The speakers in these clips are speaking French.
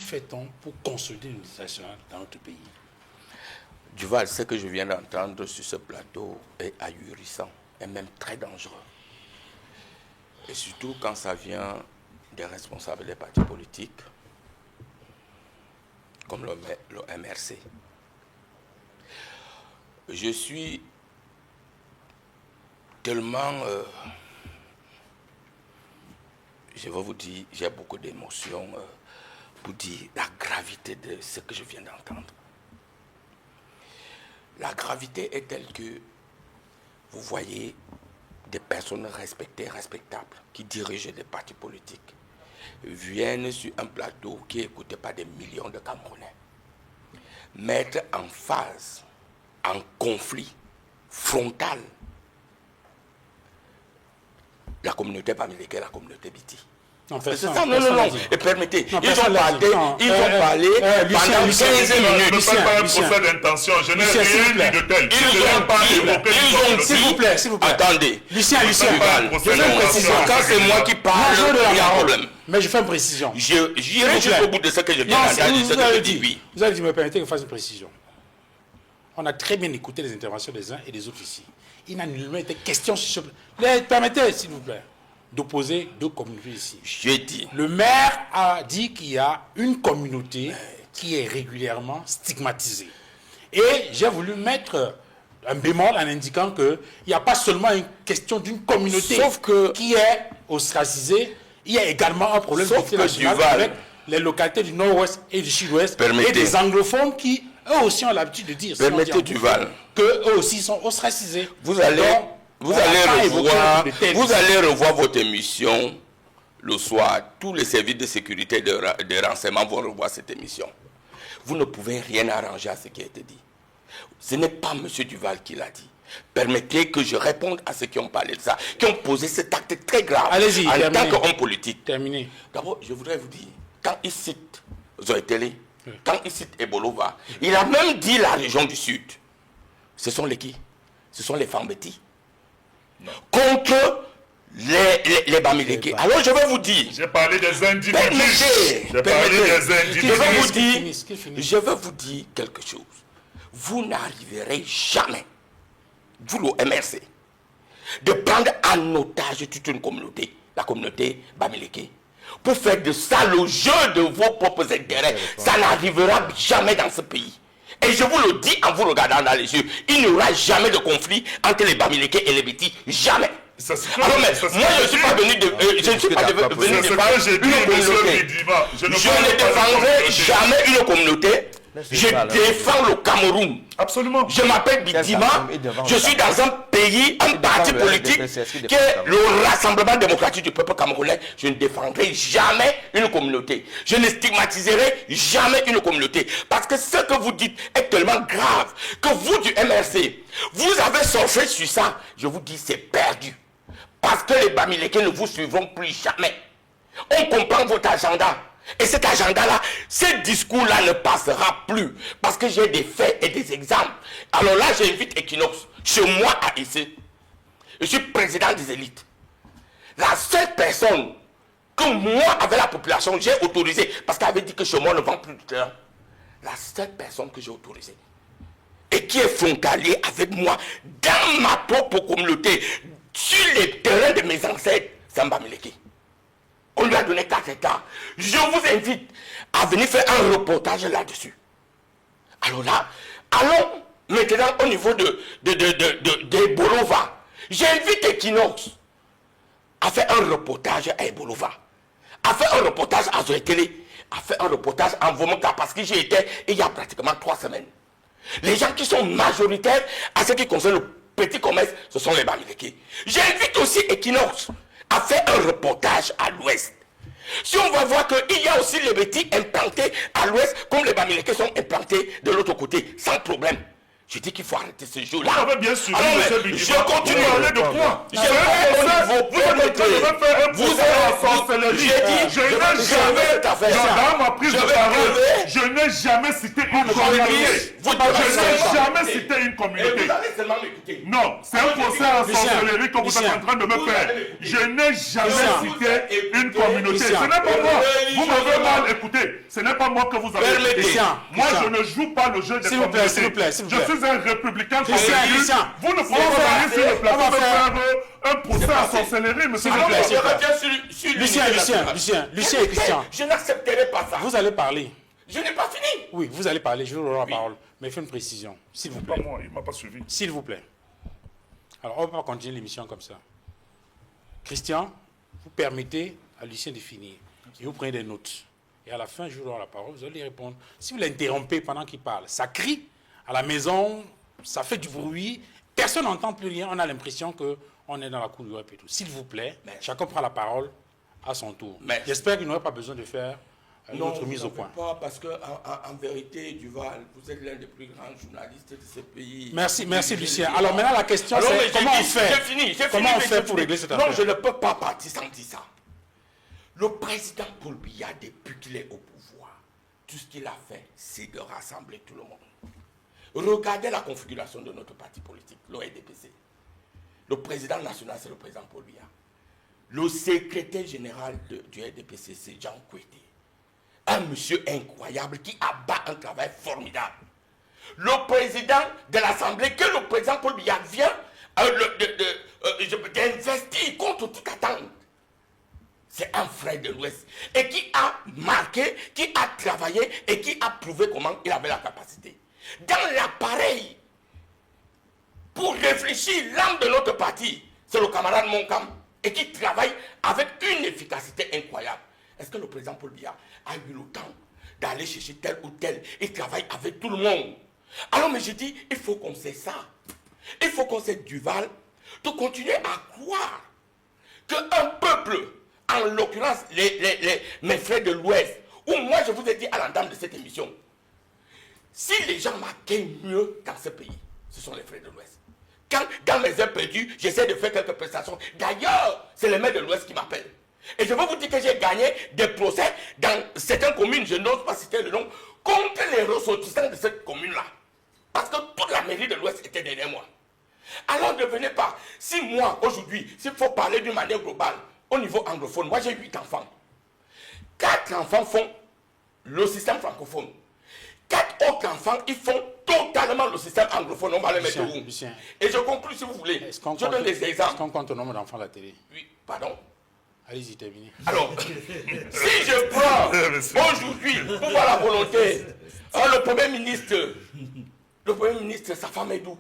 fait-on pour consolider l'unité nationale dans notre pays? Duval, ce que je viens d'entendre sur ce plateau est ahurissant et même très dangereux. Et surtout quand ça vient des responsables des partis politiques, comme le MRC. Je suis tellement... je vais vous dire, j'ai beaucoup d'émotions pour dire la gravité de ce que je viens d'entendre. La gravité est telle que vous voyez des personnes respectées, respectables, qui dirigent des partis politiques, viennent sur un plateau qui est écouté par des millions de Camerounais, mettre en phase, en conflit frontal, la communauté Bamileke et la communauté Biti. Non, c'est ça, non. Et permettez, ils ont parlé pendant 15 minutes. Ne faites pas un procès d'intention. Je n'ai rien dit de tel. S'il vous plaît. Attendez. Lucien. Je fais une précision. Quand c'est moi qui parle, il y a un problème. Mais je fais une précision. J'irai jusqu'au bout de ce que je viens d'entendre. Vous allez dire, me permettez que je fasse une précision. On a très bien écouté les interventions des uns et des autres ici. Il n'a nullement été question sur ce... Permettez, s'il vous plaît, d'opposer deux communautés ici. J'ai dit. Le maire a dit qu'il y a une communauté qui est régulièrement stigmatisée. Et j'ai voulu mettre un bémol en indiquant qu'il n'y a pas seulement une question d'une communauté qui est ostracisée, il y a également un problème avec les localités du nord-ouest et du sud-ouest et des anglophones qui, eux aussi, ont l'habitude de dire permettez Duval qu'eux aussi sont ostracisés. Vous allez revoir votre émission le soir. Tous les services de sécurité et de renseignement vont revoir cette émission. Vous ne pouvez rien arranger à ce qui a été dit. Ce n'est pas M. Duval qui l'a dit. Permettez que je réponde à ceux qui ont parlé de ça, qui ont posé cet acte très grave en tant qu'homme politique. Terminé. D'abord, je voudrais vous dire, quand il cite Zoétélé, quand il cite Ebolova, il a même dit la région du Sud. Ce sont les qui? Ce sont les Fambeti. Contre les Bamileke. Alors je vais vous dire. J'ai parlé des individus. Je vais vous dire quelque chose. Vous n'arriverez jamais, vous le MRC, de prendre en otage toute une communauté, la communauté Bamileke, pour faire de ça le jeu de vos propres intérêts. Ça n'arrivera jamais dans ce pays. Et je vous le dis en vous regardant dans les yeux, il n'y aura jamais de conflit entre les Bamileke et les Biti. Jamais. Alors, mais moi, je ne suis pas venu de... je ne suis pas venu de défendre une communauté. Je ne défendrai jamais une communauté. Je défends le Cameroun. Absolument. Je m'appelle Bidima. Je suis dans un pays, un parti politique qui est le Rassemblement démocratique du peuple camerounais. Je ne défendrai jamais une communauté. Je ne stigmatiserai jamais une communauté. Parce que ce que vous dites est tellement grave que vous du MRC, vous avez surfé sur ça. Je vous dis, c'est perdu. Parce que les Bamileke ne vous suivront plus jamais. On comprend votre agenda. Et cet agenda-là, ce discours-là ne passera plus. Parce que j'ai des faits et des exemples. Alors là, j'invite Equinox chez moi à ici. Je suis président des élites. La seule personne que moi, avec la population, j'ai autorisé, parce qu'elle avait dit que chez moi, on ne vend plus de terrain. La seule personne que j'ai autorisée, et qui est frontalier avec moi, dans ma propre communauté, sur les terrains de mes ancêtres, c'est Bamileke. On lui a donné 4 hectares. Je vous invite à venir faire un reportage là-dessus. Alors là, allons maintenant au niveau de Bolova. J'invite Equinox à faire un reportage à Bolova, à faire un reportage à Zoétélé, à faire un reportage en Vomoka, parce que j'y étais il y a pratiquement 3 semaines. Les gens qui sont majoritaires à ce qui concerne le petit commerce, ce sont les Bamileke. J'invite aussi Equinox à faire un reportage à l'ouest. Si on va voir qu'il y a aussi les petits implantés à l'ouest, comme les Bamileke sont implantés de l'autre côté, sans problème. Je dis qu'il faut arrêter ce jeu-là. Vous avez bien suivi, je continue à parler de quoi? Vous n'ai n'ai jamais cité une communauté. Vous Je n'ai jamais cité une communauté. Vous allez seulement m'écouter. Non, c'est un procès à sorcellerie que vous êtes en train de me faire. Je n'ai jamais cité une communauté. Ce n'est pas moi. Vous m'avez mal écouté. Ce n'est pas moi que vous avez écouté. Moi, je ne joue pas le jeu des communautés. Je suis un républicain convaincu. Vous ne pouvez pas venir sur le plateau me faire un procès à sorcellerie, monsieur. Lucien et Christian. Je n'accepterai pas ça. Vous allez parler. Je n'ai pas fini. Oui, vous allez parler, je vous donnerai la parole. Mais faites une précision, s'il vous plaît. Pas moi, il ne m'a pas suivi. S'il vous plaît. Alors, on ne va pas continuer l'émission comme ça. Christian, vous permettez à Lucien de finir. Et vous prenez des notes. Et à la fin, je vous donnerai la parole, vous allez répondre. Si vous l'interrompez pendant qu'il parle, ça crie à la maison, ça fait du bruit, personne n'entend plus rien, on a l'impression qu'on est dans la cour du rep et tout. S'il vous plaît, chacun prend la parole à son tour. J'espère qu'il n'aurait pas besoin de faire notre mise au point. Non, pas parce que en vérité, Duval, vous êtes l'un des plus grands journalistes de ce pays. Merci Lucien. Alors maintenant la question c'est comment on fait Comment on fait pour régler cette affaire? Non, je ne peux pas partir sans dire ça. Le président Paul Biya, depuis qu'il est au pouvoir, tout ce qu'il a fait, c'est de rassembler tout le monde. Regardez la configuration de notre parti politique, l'ORDPC. Le président national, c'est le président Paul Biya. Le secrétaire général du RDPC, c'est Jean Kouété. Un monsieur incroyable qui abat un travail formidable. Le président de l'Assemblée, que le président Paul Biya vient d'investir contre toute attente. C'est un frère de l'Ouest. Et qui a marqué, qui a travaillé et qui a prouvé comment il avait la capacité. Dans l'appareil, pour réfléchir l'âme de notre parti, c'est le camarade Monkam. Et qui travaille avec une efficacité incroyable. Est-ce que le président Paul Biya a eu le temps d'aller chercher tel ou tel? Il travaille avec tout le monde. Alors, mais je dis, il faut qu'on sait ça. Il faut qu'on sait Duval de continuer à croire qu'un peuple, en l'occurrence mes frères de l'Ouest, ou moi je vous ai dit à l'entame de cette émission, si les gens marquaient mieux dans ce pays, ce sont les frères de l'Ouest. Quand, dans mes heures perdues, j'essaie de faire quelques prestations. D'ailleurs, c'est les maires de l'Ouest qui m'appellent. Et je veux vous dire que j'ai gagné des procès dans certaines communes, je n'ose pas citer le nom, contre les ressortissants de cette commune-là. Parce que toute la mairie de l'Ouest était derrière moi. Alors ne venez pas. Si moi, aujourd'hui, s'il faut parler d'une manière globale, au niveau anglophone, moi j'ai 8 enfants. 4 enfants font le système francophone. 4 autres enfants, ils font totalement le système anglophone. On va les mettre où? Et je conclue si vous voulez. Je donne des exemples. Est-ce qu'on compte le nombre d'enfants à la télé? Oui, pardon. Allez-y, terminez. Alors, si je prends aujourd'hui, pour voir la volonté, le Premier ministre, sa femme est d'où?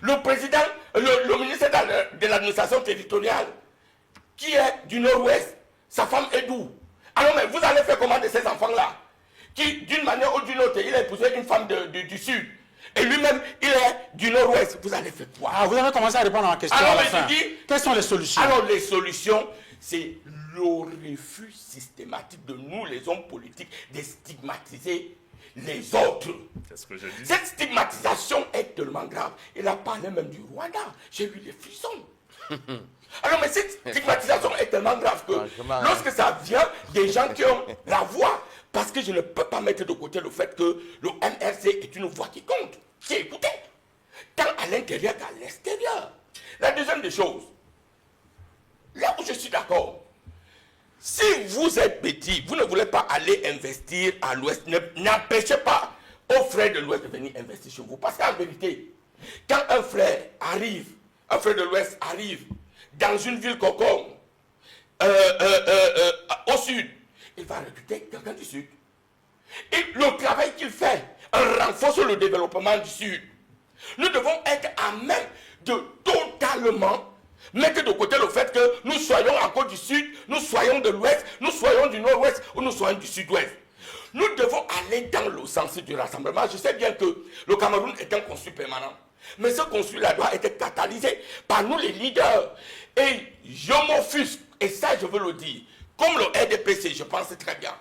Le président, le ministre de l'administration territoriale, qui est du Nord-Ouest, sa femme est d'où? Alors, mais vous allez faire comment de ces enfants-là? Qui, d'une manière ou d'une autre, il a épousé une femme du Sud. Et lui-même, il est du Nord-Ouest. Vous allez faire quoi? Ah, vous avez commencé à répondre à la question. Alors, à la fin. Quelles sont les solutions? Alors, les solutions, c'est le refus systématique de nous, les hommes politiques, de stigmatiser les autres. C'est ce que je dis. Cette stigmatisation est tellement grave. Il a parlé même du Rwanda. J'ai eu des frissons. Alors, mais cette stigmatisation est tellement grave que lorsque ça vient des gens qui ont la voix, parce que je ne peux pas mettre de côté le fait que le MRC est une voix qui compte, qui est écoutée, tant à l'intérieur qu'à l'extérieur. La deuxième des choses, là où je suis d'accord, si vous êtes petit, vous ne voulez pas aller investir à l'Ouest, n'empêchez pas aux frères de l'Ouest de venir investir chez vous. Parce qu'en vérité, quand un frère de l'Ouest arrive dans une ville comme au sud, il va recruter quelqu'un du sud. Et le travail qu'il fait renforce le développement du sud. Nous devons être à même de totalement mettre de côté le fait que nous soyons encore du sud, nous soyons de l'ouest, nous soyons du nord-ouest ou nous soyons du sud-ouest. Nous devons aller dans le sens du rassemblement. Je sais bien que le Cameroun est un consul permanent. Mais ce consul-là doit être catalysé par nous les leaders. Et je m'offusque, et ça je veux le dire, comme le RDPC, je pense très bien,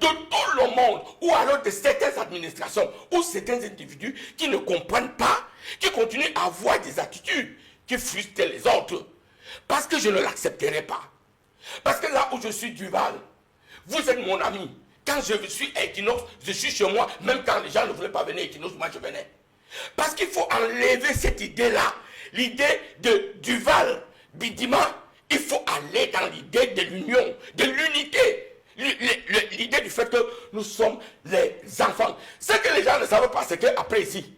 de tout le monde, ou alors de certaines administrations, ou certains individus qui ne comprennent pas, qui continuent à avoir des attitudes qui frustrent les autres. Parce que je ne l'accepterai pas. Parce que là où je suis Duval, vous êtes mon ami. Quand je suis à Equinox, je suis chez moi. Même quand les gens ne voulaient pas venir à Equinox, moi je venais. Parce qu'il faut enlever cette idée-là. L'idée de Duval, Bidima, il faut aller dans l'idée de l'union, de l'unité. L'idée du fait que nous sommes les enfants. Ce que les gens ne savent pas, c'est qu'après ici,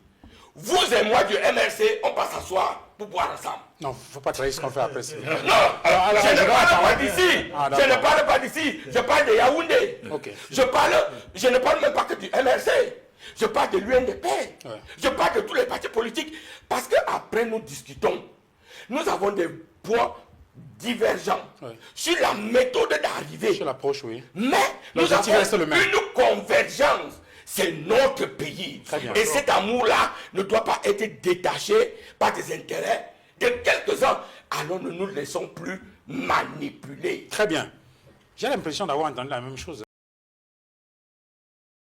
vous et moi du MRC, on va s'asseoir pour boire ensemble. Non, il ne faut pas trahir ce qu'on fait après. Non, je ne parle pas d'ici. Je ne parle pas d'ici. Je parle de Yaoundé. Okay. Je ne parle même pas que du MRC. Je parle de l'UNDP. Ouais. Je parle de tous les partis politiques. Parce qu'après, nous discutons. Nous avons des points divergents sur la méthode d'arrivée. Sur l'approche, oui. Mais nous avons une convergence. C'est notre pays. Et cet amour-là ne doit pas être détaché par des intérêts de quelques-uns. Alors ne nous laissons plus manipuler. Très bien. J'ai l'impression d'avoir entendu la même chose.